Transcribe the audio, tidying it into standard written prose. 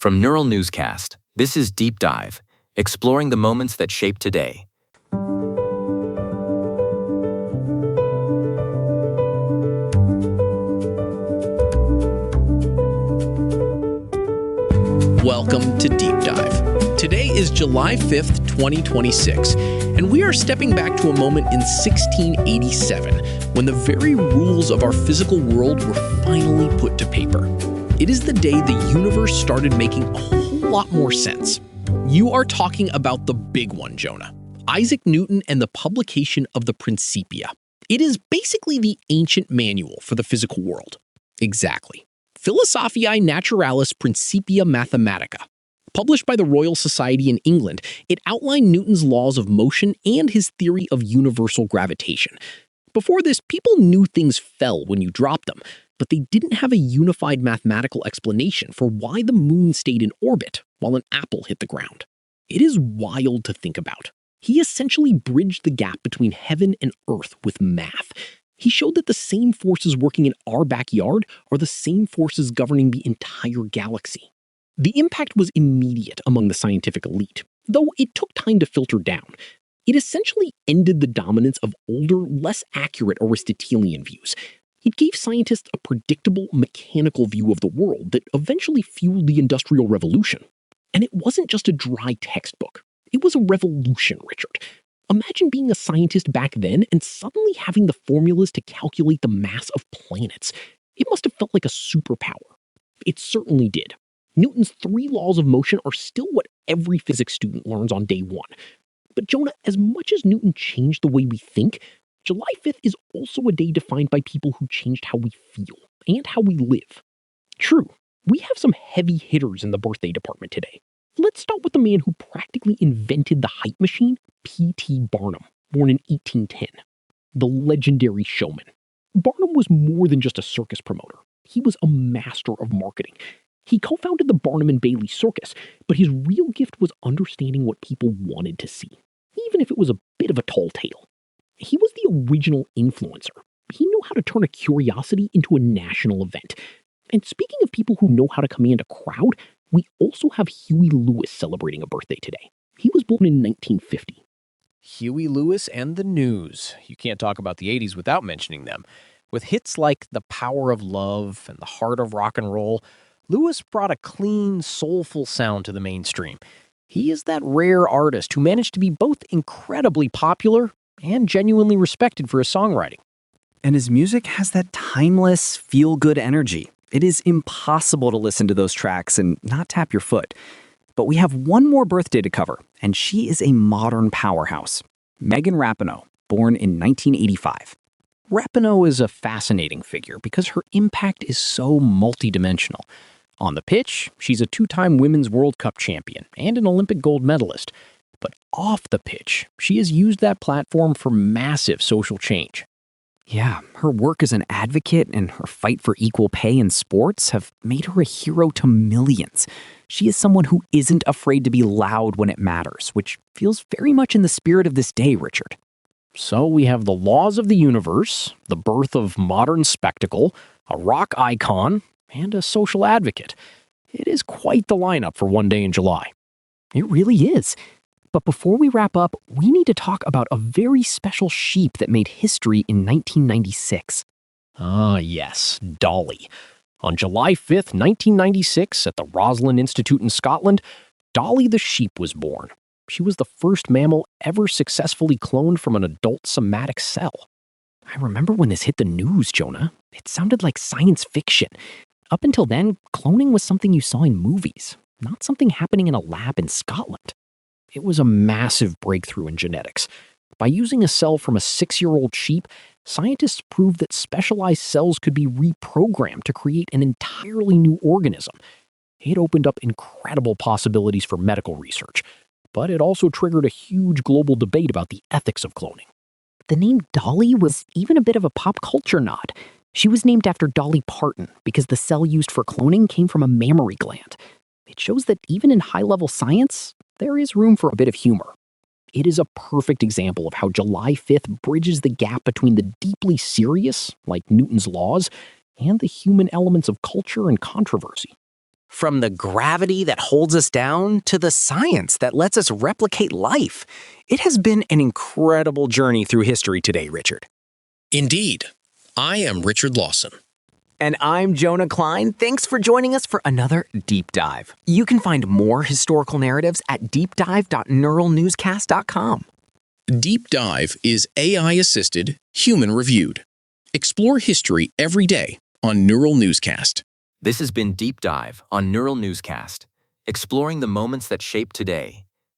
From Neural Newscast, this is Deep Dive, exploring the moments that shape today. Welcome to Deep Dive. Today is July 5th, 2026, and we are stepping back to a moment in 1687 when the very rules of our physical world were finally put to paper. It is the day the universe started making a whole lot more sense. You are talking about the big one, Jonah. Isaac Newton and the publication of the Principia. It is basically the ancient manual for the physical world. Exactly. Philosophiæ Naturalis Principia Mathematica. Published by the Royal Society in England, it outlined Newton's laws of motion and his theory of universal gravitation. Before this, people knew things fell when you dropped them, but they didn't have a unified mathematical explanation for why the moon stayed in orbit while an apple hit the ground. It is wild to think about. He essentially bridged the gap between heaven and earth with math. He showed that the same forces working in our backyard are the same forces governing the entire galaxy. The impact was immediate among the scientific elite, though it took time to filter down. It essentially ended the dominance of older, less accurate Aristotelian views. It gave scientists a predictable, mechanical view of the world that eventually fueled the Industrial Revolution. And it wasn't just a dry textbook. It was a revolution, Richard. Imagine being a scientist back then and suddenly having the formulas to calculate the mass of planets. It must have felt like a superpower. It certainly did. Newton's 3 laws of motion are still what every physics student learns on day 1. But Jonah, as much as Newton changed the way we think, July 5th is also a day defined by people who changed how we feel and how we live. True, we have some heavy hitters in the birthday department today. Let's start with the man who practically invented the height machine, P.T. Barnum, born in 1810. The legendary showman. Barnum was more than just a circus promoter. He was a master of marketing. He co-founded the Barnum and Bailey Circus, but his real gift was understanding what people wanted to see, even if it was a bit of a tall tale. He was the original influencer. He knew how to turn a curiosity into a national event. And speaking of people who know how to command a crowd, we also have Huey Lewis celebrating a birthday today. He was born in 1950. Huey Lewis and the News. You can't talk about the 80s without mentioning them. With hits like The Power of Love and The Heart of Rock and Roll, Lewis brought a clean, soulful sound to the mainstream. He is that rare artist who managed to be both incredibly popular and genuinely respected for his songwriting. And his music has that timeless, feel-good energy. It is impossible to listen to those tracks and not tap your foot. But we have one more birthday to cover, and she is a modern powerhouse. Megan Rapinoe, born in 1985. Rapinoe is a fascinating figure because her impact is so multidimensional. On the pitch, she's a 2-time Women's World Cup champion and an Olympic gold medalist. But off the pitch, she has used that platform for massive social change. Yeah, her work as an advocate and her fight for equal pay in sports have made her a hero to millions. She is someone who isn't afraid to be loud when it matters, which feels very much in the spirit of this day, Richard. So we have the laws of the universe, the birth of modern spectacle, a rock icon, and a social advocate. It is quite the lineup for one day in July. It really is. But before we wrap up, we need to talk about a very special sheep that made history in 1996. Ah, yes, Dolly. On July 5th, 1996, at the Roslin Institute in Scotland, Dolly the Sheep was born. She was the first mammal ever successfully cloned from an adult somatic cell. I remember when this hit the news, Jonah. It sounded like science fiction. Up until then, cloning was something you saw in movies, not something happening in a lab in Scotland. It was a massive breakthrough in genetics. By using a cell from a 6-year-old sheep, scientists proved that specialized cells could be reprogrammed to create an entirely new organism. It opened up incredible possibilities for medical research, but it also triggered a huge global debate about the ethics of cloning. The name Dolly was even a bit of a pop culture nod. She was named after Dolly Parton because the cell used for cloning came from a mammary gland. It shows that even in high-level science, there is room for a bit of humor. It is a perfect example of how July 5th bridges the gap between the deeply serious, like Newton's laws, and the human elements of culture and controversy. From the gravity that holds us down to the science that lets us replicate life. It has been an incredible journey through history today, Richard. Indeed. I am Richard Lawson. And I'm Jonah Klein. Thanks for joining us for another Deep Dive. You can find more historical narratives at deepdive.neuralnewscast.com. Deep Dive is AI-assisted, human-reviewed. Explore history every day on Neural Newscast. This has been Deep Dive on Neural Newscast, exploring the moments that shape today.